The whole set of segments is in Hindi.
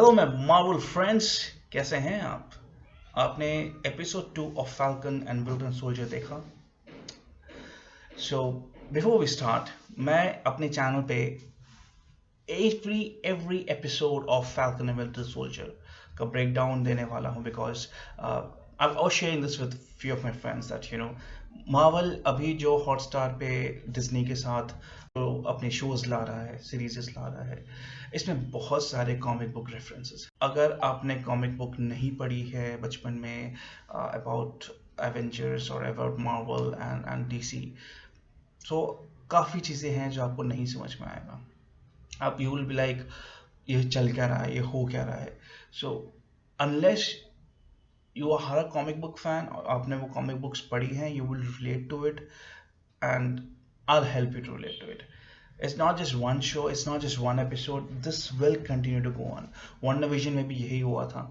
हेलो मैं मार्वल फ्रेंड्स, कैसे हैं आप? आपने episode 2 of Falcon and Winter Soldier देखा? सो बिफोर वी स्टार्ट, मैं अपने चैनल पे every episode of Falcon and Winter Soldier का ब्रेकडाउन देने वाला हूँ because I was sharing this with few of my friends that Marvel अभी जो हॉटस्टार पे डिज्नी के साथ जो अपने शोज ला रहा है, सीरीजेस ला रहा है, इसमें बहुत सारे कॉमिक बुक रेफरेंसेस। अगर आपने कॉमिक बुक नहीं पढ़ी है बचपन में अबाउट एवेंजर्स और अबाउट मार्वल एंड डीसी, सो काफ़ी चीज़ें हैं जो आपको नहीं समझ में आएगा। आप यू विल बी लाइक, ये चल क्या रहा है, ये हो क्या रहा है। So unless you are a comic book fan और आपने वो कॉमिक बुक्स पढ़ी हैं, you will relate to it and I'll help you to relate to it. It's not just one show, it's not just one episode. This will continue to go on. WandaVision में भी यही हुआ था.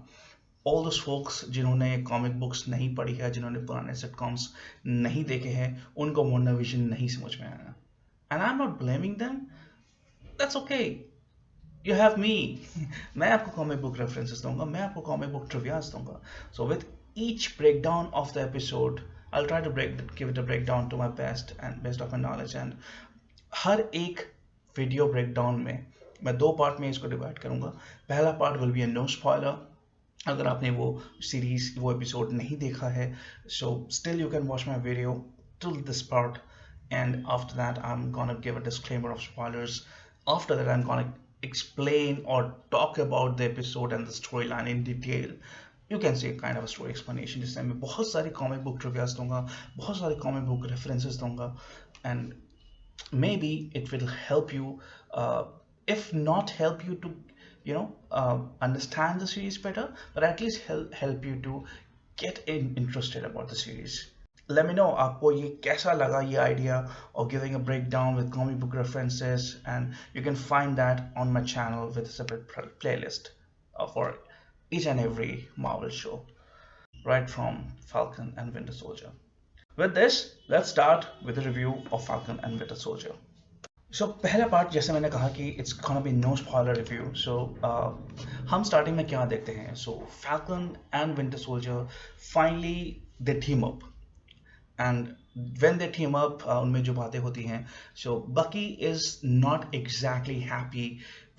All those folks जिन्होंने कॉमिक बुक्स नहीं पढ़ी है, जिन्होंने पुराने सिटकॉम्स नहीं देखे हैं, उनको WandaVision नहीं समझ में आया. And I'm not blaming them. That's okay. You have me. मैं आपको कॉमिक बुक रेफरेंसेस दूंगा, मैं आपको कॉमिक बुक ट्रिवियाज दूंगा. So with each breakdown of the episode, I'll try to give it a breakdown to my best of my knowledge. And हर एक वीडियो ब्रेकडाउन में मैं दो पार्ट में इसको डिवाइड करूंगा. पहला part will be a no spoiler. अगर आपने वो सीरीज वो एपिसोड नहीं देखा है, so still you can watch my video till this part, and after that I'm gonna give a disclaimer of spoilers. After that I'm gonna explain or talk about the episode and the storyline in detail. You can say kind of a story explanation, जिसमें मैं बहुत सारी कॉमिक बुक ट्रिवियाज दूंगा, बहुत सारी कॉमिक बुक रेफरेंसेस दूंगा, and maybe it will help you, if not help you to understand the series better, but at least help you to get interested about the series. Let me know आपको ये कैसा लगा, ये idea of giving a breakdown with comic book references, and you can find that on my channel with a separate playlist for each and every Marvel show, right from Falcon and Winter Soldier. With this, let's start with the review of Falcon and Winter Soldier. So पहला पार्ट, जैसे मैंने कहा कि it's gonna be no spoiler review. So हम स्टार्टिंग में क्या देखते हैं? So Falcon and Winter Soldier finally they team up, and when they team up, उनमें जो बातें होती हैं, so Bucky is not exactly happy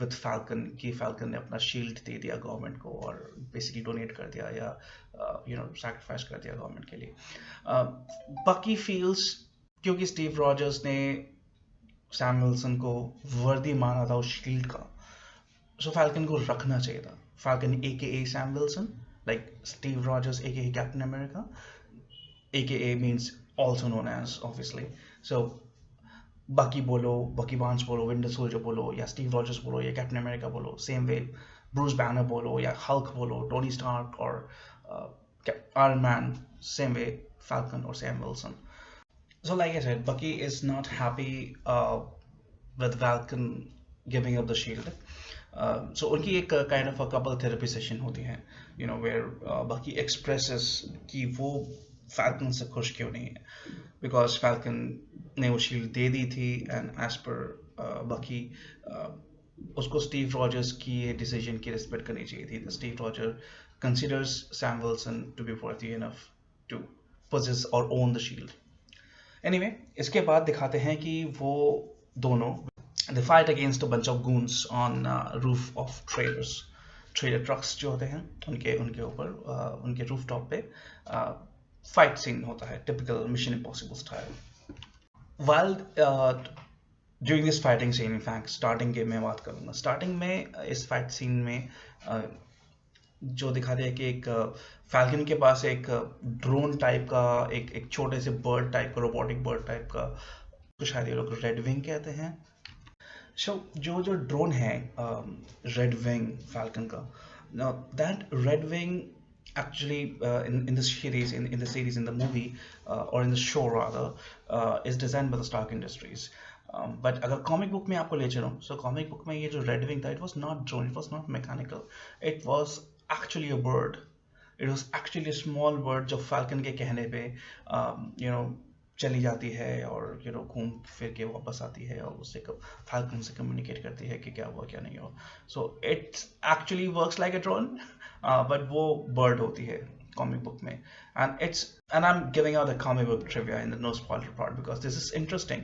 with Falcon कि Falcon ने अपना शील्ड दे दिया गवर्नमेंट को और बेसिकली डोनेट कर दिया या सैक्रिफाइस कर दिया गवर्नमेंट के लिए. Bucky feels, क्योंकि स्टीव रॉजर्स ने सैम विल्सन को वर्दी माना था उस शील्ड का, सो फैल्कन को रखना चाहिए था. Falcon AKA Sam Wilson, like Steve Rogers AKA Captain America, AKA means also known as obviously. So Bucky बोलो, Bucky Barnes बोलो, Winter Soldier बोलो, या Steve Rogers बोलो, या Captain America बोलो, same way Bruce Banner बोलो, या Hulk बोलो, Tony Stark or Iron Man, same way Falcon or Sam Wilson. So like I said, Bucky is not happy with Falcon giving up the shield. So उनकी एक kind of a couple therapy session होती है, where Bucky expresses कि वो Falcon से खुश क्यों नहीं है, because Falcon ने वो शील्ड दे दी थी, and as per Bucky, उसको स्टीव रॉजर्स की ये डिसीजन की रिस्पेक्ट करनी चाहिए थी. Steve Roger considers Sam Wilson to be worthy enough to possess or own the shield. Anyway, इसके बाद दिखाते हैं कि वो दोनों they fight against a bunch of goons on roof of trailer trucks जो होते हैं, उनके ऊपर उनके रूफटॉप पे फाइट सीन होता है, typical mission impossible style. While during this fighting scene, in fact starting के मैं बात करूँगा, स्टार्टिंग में इस फाइट सीन में जो दिखाते हैं कि एक फैल्कन के पास एक ड्रोन टाइप का एक छोटे से बर्ड टाइप का, रोबोटिक बर्ड टाइप का, तो शायद ये लोग रेड विंग कहते हैं. सो जो ड्रोन है रेड विंग फैल्कन का, that red wing actually in the series, in the movie, or in the show rather, is designed by the Stark Industries. But अगर कॉमिक बुक में आपको ले चलो, so कॉमिक बुक में ये जो रेड विंग था, it was not drone, it was not mechanical, it was actually a bird. It was actually a small bird जो Falcon के कहने पे चली जाती है और घूम फिर के वापस आती है और उससे फाल्कन से कम्युनिकेट करती है कि क्या हुआ क्या नहीं हुआ. So it's actually works like a drone, but वो बर्ड होती है कॉमिक बुक में. And I am giving out the comic book trivia in the no spoiler part because this is interesting.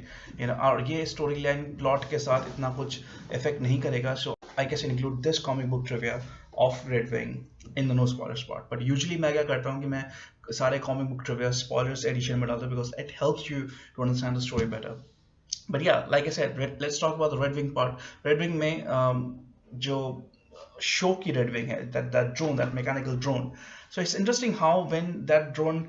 और ये स्टोरी लाइन प्लॉट के साथ इतना कुछ इफेक्ट नहीं करेगा. So I can include this comic book trivia of Red Wing in the no spoilers part. But usually मैं क्या करता हूँ कि मैं सारे comic book trivia spoilers edition में डालता हूँ because it helps you to understand the story better. But yeah, like I said, let's talk about the Red Wing part. Red Wing में जो शो की Red Wing है, that drone, that mechanical drone. So it's interesting how when that drone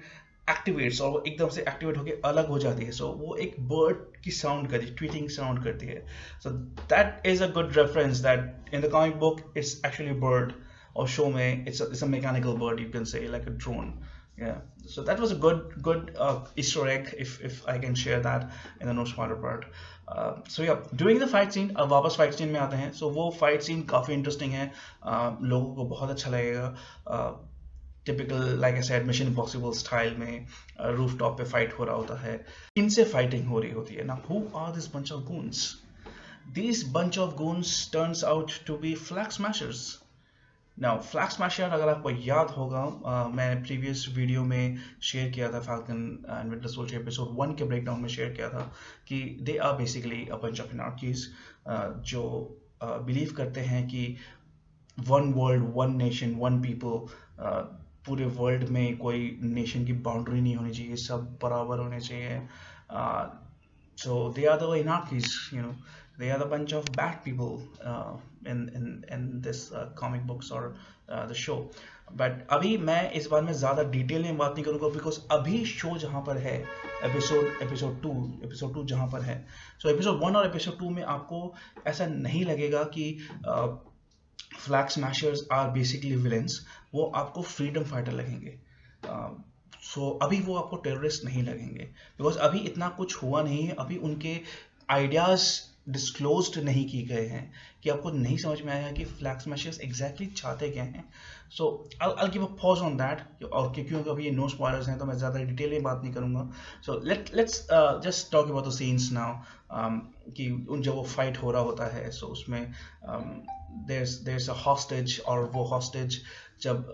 activates और वो एकदम से activate होके अलग हो जाती है, so वो एक bird की sound करती है, tweeting sound करती है. So that is a good reference that in the comic book it's actually a bird, और show में it's a mechanical bird, you can say, like a drone. Yeah, so that was a good Easter egg if I can share that in the no spoiler part. So yeah, during the fight scene, अब वापस fight scene में आते हैं. So वो fight scene काफी interesting है, लोगों को बहुत अच्छा लगेगा. Typical, like I said, Mission Impossible style में rooftop पे fight हो रहा होता है. इनसे fighting हो रही होती है. Now, who are this bunch of goons? These bunch of goons turns out to be Flag Smashers. Now flag smasher, अगर आपको याद होगा, मैंने प्रीवियस वीडियो में शेयर किया था, Falcon and Winter Soldier episode 1 के ब्रेकडाउन में शेयर किया था कि they are basically a bunch of anarchies जो बिलीव करते हैं कि one world, one nation, one people, पूरे वर्ल्ड में कोई नेशन की बाउंड्री नहीं होनी चाहिए, सब बराबर होने चाहिए. So they are the anarchies, they are the bunch of bad people in this comic books or the show. But अभी मैं इस बारे में ज़्यादा डिटेल में बात नहीं करूँगा बिकॉज अभी शो जहाँ पर है, एपिसोड 2 जहाँ पर है, सो एपिसोड 1 और एपिसोड 2 में आपको ऐसा नहीं लगेगा कि flag smashers are basically villains. वो आपको फ्रीडम फाइटर लगेंगे. सो अभी वो आपको टेररिस्ट नहीं लगेंगे बिकॉज अभी इतना कुछ हुआ नहीं है. अभी उनके आइडियाज डिस्क्लोज्ड नहीं किए गए हैं कि आपको नहीं समझ में आएगा कि फ्लैग स्मैशर्स एग्जैक्टली चाहते क्या हैं. So I give a pause on that. और क्योंकि अभी ये नो स्पॉयलर्स हैं तो मैं ज़्यादा डिटेल में बात नहीं करूँगा. So let's just talk about the scenes now कि जब वो फाइट हो रहा होता है. सो उसमें there's a hostage, और वो hostage जब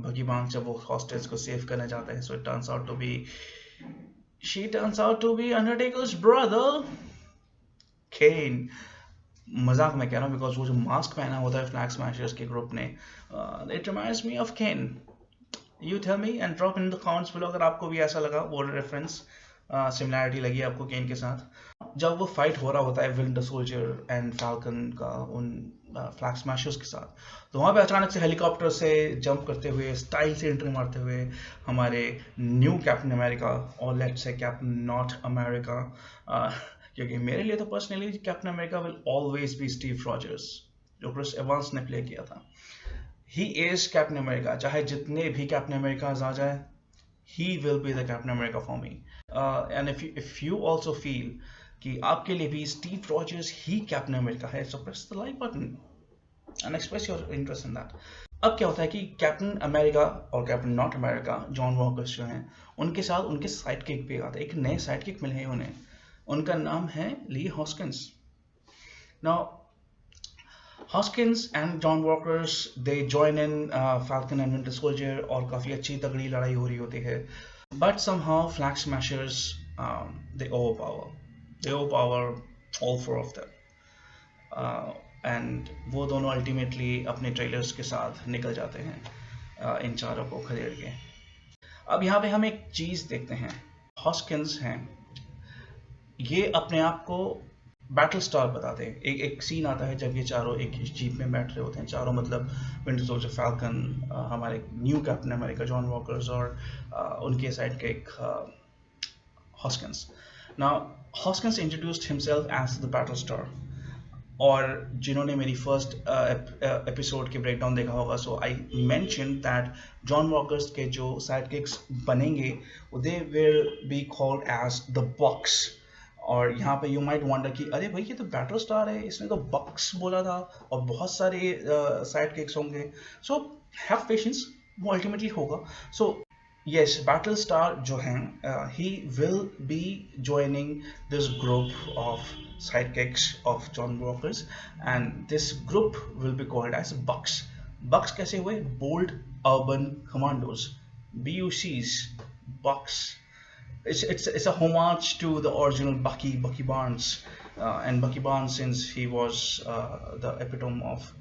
भगीबांग जब वो hostage को सेव करने जाता है, so it turns out to be she turns out to be Undertaker's brother Kane. मजाक में कह रहा हूँ बिकॉज वो जो मास्क पहना होता है फ्लैग स्मैशर्स के ग्रुप ने, it reminds me of Kane. You tell me and drop in the comments below अगर आपको भी ऐसा लगा, वो रेफरेंस सिमिलैरिटी लगी आपको केन के साथ. जब वो फाइट हो रहा होता है विंटर सोल्जर एंड फाल्कन का उन फ्लैग स्मैशर्स के साथ, तो वहाँ पे अचानक से हेलीकॉप्टर से जंप करते हुए, स्टाइल से एंट्री मारते हुए हमारे न्यू कैप्टन अमेरिका, और let's say captain not America, क्योंकि मेरे लिए तो personally captain America will always be Steve Rogers, जो क्रिस एवंस ने प्ले किया था. He is captain America. चाहे जितने भी कैप्टन अमेरिकाज आ जाए, he will be the Captain America for me. And if you also feel कि आपके लिए भी स्टीव रॉजर्स ही कैप्टन अमेरिका है, so press the like button and express your interest in that. अब क्या होता है कि कैप्टन अमेरिका और captain not America, John walkers जो हैं, उनके साथ उनके साइड किक पे आते हैं. एक नए साइड किक मिले हैं उन्हें, उनका नाम है Lee Hoskins. Now Hoskins and John Walkers, they join in Falcon and Winter Soldier और काफ़ी अच्छी तगड़ी लड़ाई हो रही होती है. But somehow Flag Smashers, they overpower all four of them. And वो दोनों ultimately अपने trailers के साथ निकल जाते हैं इन चारों को खदेड़ के. अब यहाँ पे हम एक चीज़ देखते हैं. Hoskins हैं, ये अपने आप को बैटल स्टार बताते हैं. एक सीन आता है जब ये चारों एक जीप में बैठ रहे होते हैं, चारों मतलब विंटर सोल्जर, फाल्कन, हमारे new Captain America John Walker's और उनके साइड के एक Hoskins. Now Hoskins introduced himself as the Battle Star, और जिन्होंने मेरी फर्स्ट एपिसोड के ब्रेकडाउन देखा होगा, so I mention that John Walker's के जो साइड किक्स बनेंगे they will be called as the box. और यहाँ पे यू माइट वंडर कि अरे भाई ये तो बैटल स्टार है, इसने तो बक्स बोला था और बहुत सारे साइड किक्स होंगे. सो हैव पेशेंस, वो अल्टीमेटली होगा. सो Yes, Battlestar जो हैं, he will be joining this group of sidekicks of John Walkers, and this group will be called as Bucks. Bucks कैसे हुए? Bold Urban Commandos, BUCs, Bucks. It's a homage to the original Bucky Barnes, and Bucky Barnes, since he was the epitome of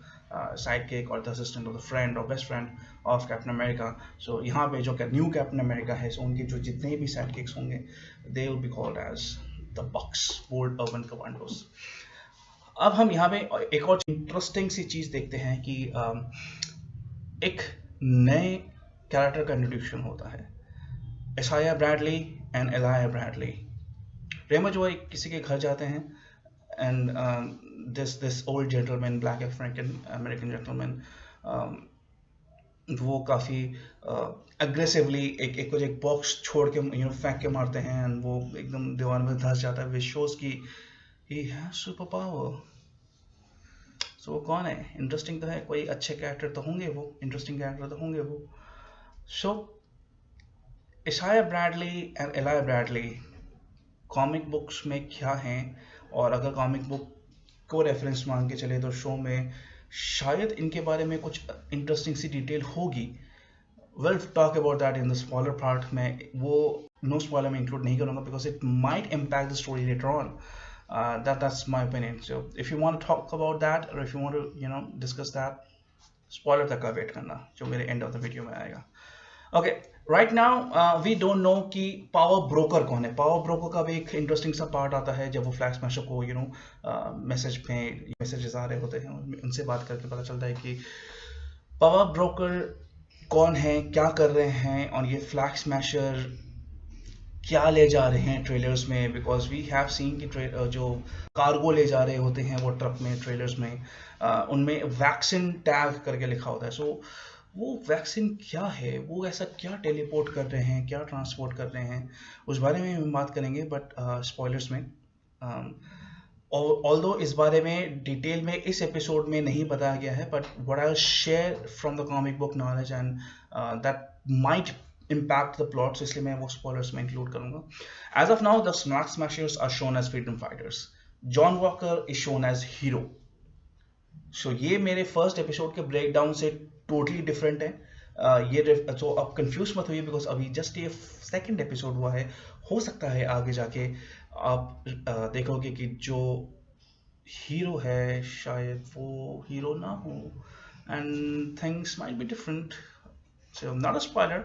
sidekick or the assistant or the friend or best friend of Captain America. So यहाँ पे जो न्यू Captain America है, so उनके जो जितने भी sidekicks होंगे, they will be called as the Bucks, Bold Urban Commandos. अब हम यहाँ पे एक और इंटरेस्टिंग सी चीज देखते हैं कि एक नए कैरेक्टर का इंट्रोडक्शन होता है, एसाया ब्रैडली एंड एलाया ब्रैडली. रेमा जो है किसी के घर जाते हैं, and this old gentleman, black African American gentleman, वो काफ़ी अग्रेसिवली एक बॉक्स छोड़ के फेंक के मारते हैं, एंड वो एकदम दीवार में धंस जाता है, विच शोज की ही हैज सुपर पावर. सो वो कौन है? इंटरेस्टिंग तो है, कोई अच्छे कैरेक्टर तो होंगे वो, इंटरेस्टिंग कैरेक्टर तो होंगे वो. So Isaiah Bradley and Elijah Bradley comic books में क्या हैं, और अगर कॉमिक बुक को रेफरेंस मान के चले तो शो में शायद इनके बारे में कुछ इंटरेस्टिंग सी डिटेल होगी. Will talk about that in the spoiler part में. वो नो स्पॉइलर में इंक्लूड नहीं करूँगा because it might impact the story later on. That's my opinion. So if you want to talk about that, or if you want to discuss that, spoiler तक का वेट करना जो मेरे एंड ऑफ द वीडियो में आएगा. Okay, right now we don't know कि पावर ब्रोकर कौन है. पावर ब्रोकर का भी एक इंटरेस्टिंग सा पार्ट आता है जब वो फ्लैग स्मैशर को मैसेजेस आ रहे होते हैं, उनसे बात करके पता चलता है कि पावर ब्रोकर कौन है, क्या कर रहे हैं, और ये फ्लैग स्मैशर क्या ले जा रहे हैं ट्रेलर्स में. बिकॉज वी हैव सीन कि जो कार्गो ले जा रहे होते हैं वो ट्रक में, ट्रेलर्स में, उनमें वैक्सीन टैग करके लिखा होता है. सो वो वैक्सीन क्या है, वो ऐसा क्या टेलीपोर्ट कर रहे हैं, क्या ट्रांसपोर्ट कर रहे हैं, उस बारे में हम बात करेंगे, बट स्पॉयलर्स में. ऑल्दो इस बारे में डिटेल में इस एपिसोड में नहीं बताया गया है, but what I will share from the comic book knowledge and that might impact the plot, so इसलिए मैं वो spoilers में include करूँगा. As of now, the Smart Smashers are shown as freedom fighters. John Walker is shown as hero. So ये मेरे first episode के breakdown से totally different है. तो अब confuse मत होइए because अभी just ये second episode हुआ है. हो सकता है आगे जाके आप देखोगे कि जो hero है शायद वो hero ना हो, and things might be different. So not a spoiler.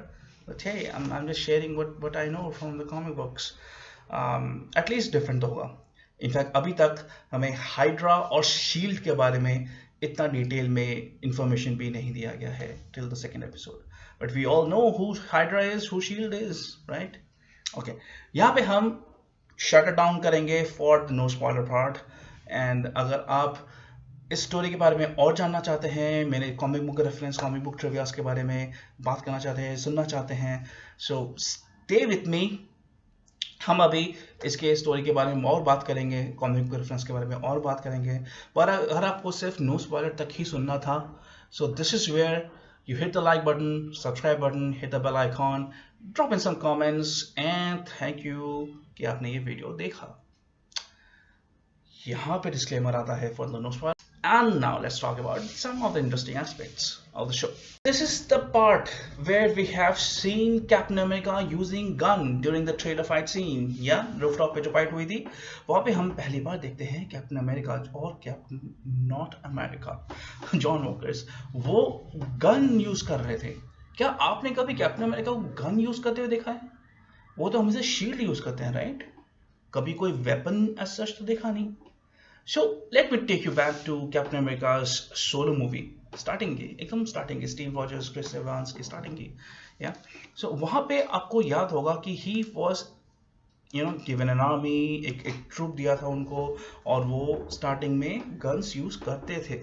But hey, I'm just sharing what I know from the comic books. At least different होगा. इनफैक्ट अभी तक हमें हाइड्रा और शील्ड के बारे में इतना डिटेल में इंफॉर्मेशन भी नहीं दिया गया है till the second episode. But we all know who Hydra is, who SHIELD is, right? Okay, यहाँ पे हम शट डाउन करेंगे for the no spoiler part. And अगर आप इस स्टोरी के बारे में और जानना चाहते हैं, मेरे comic book reference, comic book trivias के बारे में बात करना चाहते हैं, सुनना चाहते हैं, सो स्टे विथ मी. हम अभी इसके स्टोरी के बारे में और बात करेंगे, कॉमिक बुक रेफरेंस के बारे में और बात करेंगे. पर अगर आपको सिर्फ नो स्पॉइलर तक ही सुनना था, so this is where you hit the like button, subscribe button, hit the bell icon, drop in some comments, and thank you कि आपने ये वीडियो देखा. यहाँ पे डिस्क्लेमर आता है for the no spoiler. And now let's talk about some of the interesting aspects of the show. This is the part where we have seen Captain America using gun during the trailer fight scene. Yeah, rooftop पे जो fight हुई थी, वहाँ पे हम पहली बार देखते हैं कैप्टन अमेरिका और captain not America John walkers वो गन यूज कर रहे थे. क्या आपने कभी कैप्टन अमेरिका को गन यूज करते हुए देखा है? वो तो हमेशा शील्ड यूज करते हैं, राइट? कभी कोई वेपन एज सच तो देखा नहीं. So let me take you back to Captain America's solo movie. Starting की एकदम starting की Steve Rogers, Chris Evans की starting की, yeah. So वहाँ पे आपको याद होगा कि he was given an army, एक troop दिया था उनको, और वो starting में guns use करते थे.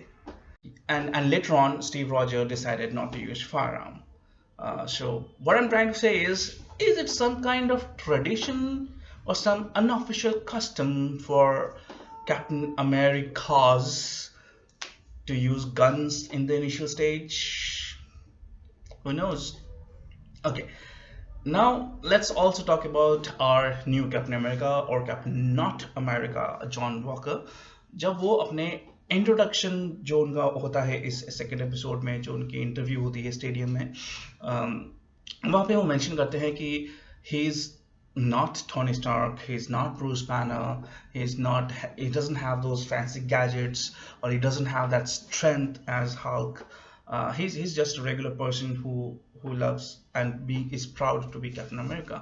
And later on Steve Rogers decided not to use firearm. So what I'm trying to say is it some kind of tradition or some unofficial custom for Captain America's to use guns in the initial stage? Who knows? Okay, Now, let's also talk about our new Captain America or Captain Not America, John walker. जब वो अपने इंट्रोडक्शन जो उनका होता है इस सेकेंड एपिसोड में, जो उनकी इंटरव्यू होती है स्टेडियम में, वहाँ पे वो मेंशन करते हैं कि he is not Tony Stark, he's not Bruce Banner, he doesn't have those fancy gadgets, or he doesn't have that strength as Hulk. He's just a regular person who loves and is proud to be Captain America.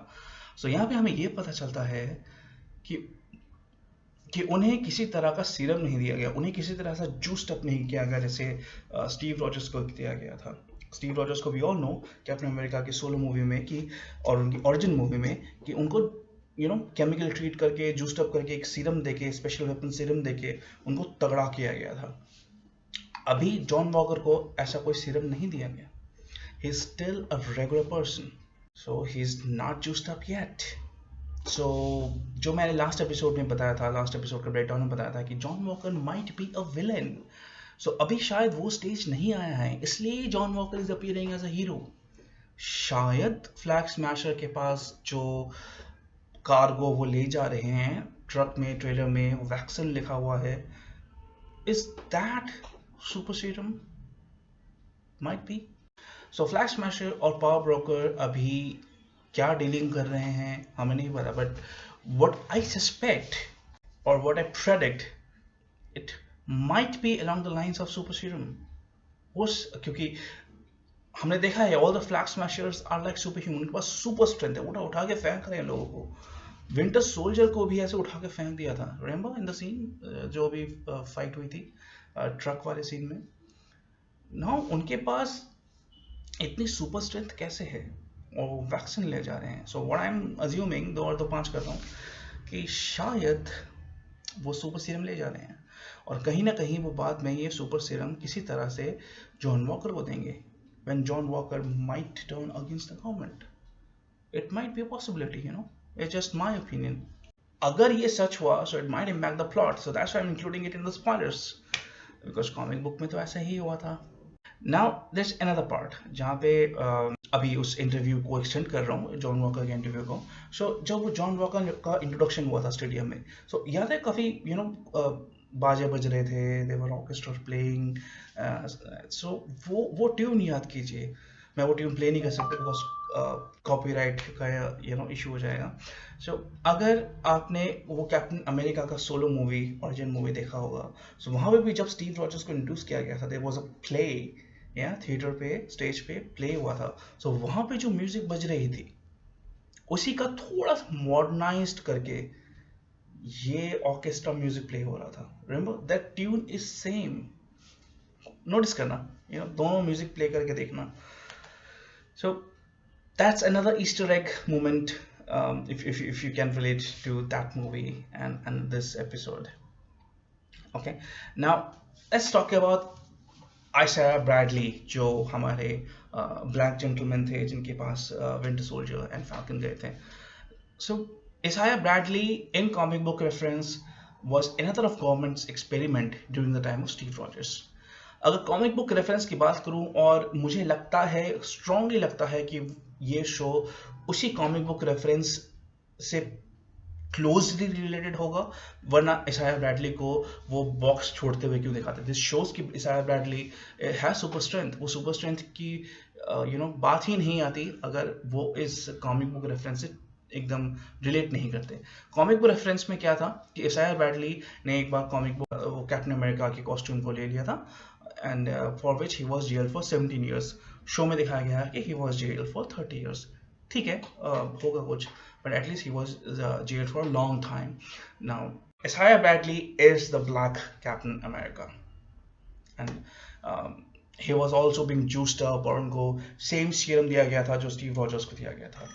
So यहाँ पे हमें ये पता चलता है कि उन्हें किसी तरह का सीरम नहीं दिया गया, उन्हें किसी तरह से जूस्ड अप नहीं किया गया जैसे स्टीव रॉजर्स को दिया गया था. स्टीव रॉजर्स को we all know Captain America की सोलो मूवी में कि, और उनकी ओरिजिन मूवी में, कि उनको केमिकल ट्रीट करके, जूस्ड अप करके, एक सीरम देके, स्पेशल वेपन सीरम देके उनको तगड़ा किया गया था. अभी जॉन वॉकर को ऐसा कोई सीरम नहीं दिया गया. He is still a regular person, so he is not juiced up yet. So जो मैंने लास्ट एपिसोड में बताया था, लास्ट एपिसोड का ब्रेकडाउन में बताया था कि John Walker might be a villain. So अभी शायद वो स्टेज नहीं आया है, इसलिए John Walker is appearing as a hero. शायद फ्लैग स्मैशर के पास जो कार्गो वो ले जा रहे हैं ट्रक में, ट्रेलर में, वैक्सीन लिखा हुआ है, is that super serum? Might be. So flag smasher और पावर ब्रोकर अभी क्या डीलिंग कर रहे हैं हमें नहीं पता, बट व्हाट आई सस्पेक्ट और what I predict, it might be along the lines of super serum. क्योंकि हमने देखा है all the flag smashers are like superhuman, उनके पास सुपर स्ट्रेंथ है, उठा के फेंक रहे हैं लोगों को. विंटर सोल्जर को भी ऐसे उठा के फेंक दिया था, रिमेंबर इन द सीन जो भी फाइट हुई थी ट्रक वाले सीन में. नाउ उनके पास इतनी सुपर स्ट्रेंथ कैसे है और वैक्सीन ले जा रहे हैं. So what I am assuming, 2 और 2 5 कर रहा हूँ, कि शायद वो सुपर सीरम ले जा रहे हैं और कहीं ना कहीं वो बाद में ये सुपर सीरम किसी तरह से जॉन वॉकर को देंगे. when John Walker might turn against the government, it might be a possibility, it's just my opinion. अगर ये सच हुआ, so it might impact the plot, so that's why I'm including it in the spoilers, because comic book में तो ऐसा ही हुआ था. Now there's another part जहाँ पे अभी उस इंटरव्यू को एक्सटेंड कर रहा हूँ, जॉन वॉकर के इंटरव्यू को. सो जब वो जॉन वॉकर का इंट्रोडक्शन हुआ था स्टेडियम में, सो याद है काफ़ी बाजे बज रहे थे, दे वर ऑर्केस्ट्रा प्लेइंग. सो वो ट्यून याद कीजिए. मैं वो ट्यून प्ले नहीं कर सकता बिकॉज कॉपीराइट का इशू हो जाएगा. सो अगर आपने वो कैप्टन अमेरिका का सोलो मूवी, ओरिजिन मूवी देखा होगा, सो वहाँ पे भी जब स्टीव रॉजर्स को इंट्रोड्यूस किया गया था, there was a play, theatre पे, स्टेज पे प्ले हुआ था. सो वहाँ पे जो म्यूजिक बज रही थी, उसी का थोड़ा सा मॉडर्नाइज्ड करके ये ऑर्केस्ट्रा म्यूजिक प्ले हो रहा था. Remember that tune is same. Notice करना, दोनों म्यूजिक प्ले करके देखना. So that's another Easter egg moment, if you can relate to that movie and this episode. Okay, now let's talk about Isaiah Bradley, जो हमारे ब्लैक जेंटलमैन थे जिनके पास विंटर सोल्जर एंड फैल्कन गए थे. So Isaiah Bradley in comic book reference was another of government's experiment during the time of Steve Rogers. अगर कॉमिक बुक रेफरेंस की बात करूं, और मुझे लगता है, स्ट्रांगली लगता है कि ये शो उसी कॉमिक बुक रेफरेंस से क्लोजली रिलेटेड होगा, वरना इसाया ब्रैडली को वो बॉक्स छोड़ते हुए क्यों दिखाते. दिस शोज कि इसाया ब्रैडली है सुपर स्ट्रेंथ. वो सुपर स्ट्रेंथ की बात ही नहीं आती अगर वो इस कॉमिक बुक रेफरेंस से एकदम रिलेट नहीं करते. कॉमिक बुक रेफरेंस में क्या था कि इसाया ब्रैडली ने एक बार कॉमिक बुक वो कैप्टन अमेरिका के कॉस्ट्यूम को ले लिया था, and for which he was jail for 17 years. Show में दिखाया गया है कि he was jail for 30 years. ठीक है, होगा कुछ, but at least he was jailed for a long time. Now, Isaiah Bradley is the Black Captain America, and he was also being juiced up, और उनको same serum दिया गया था जो स्टीव रॉजर्स को दिया गया था.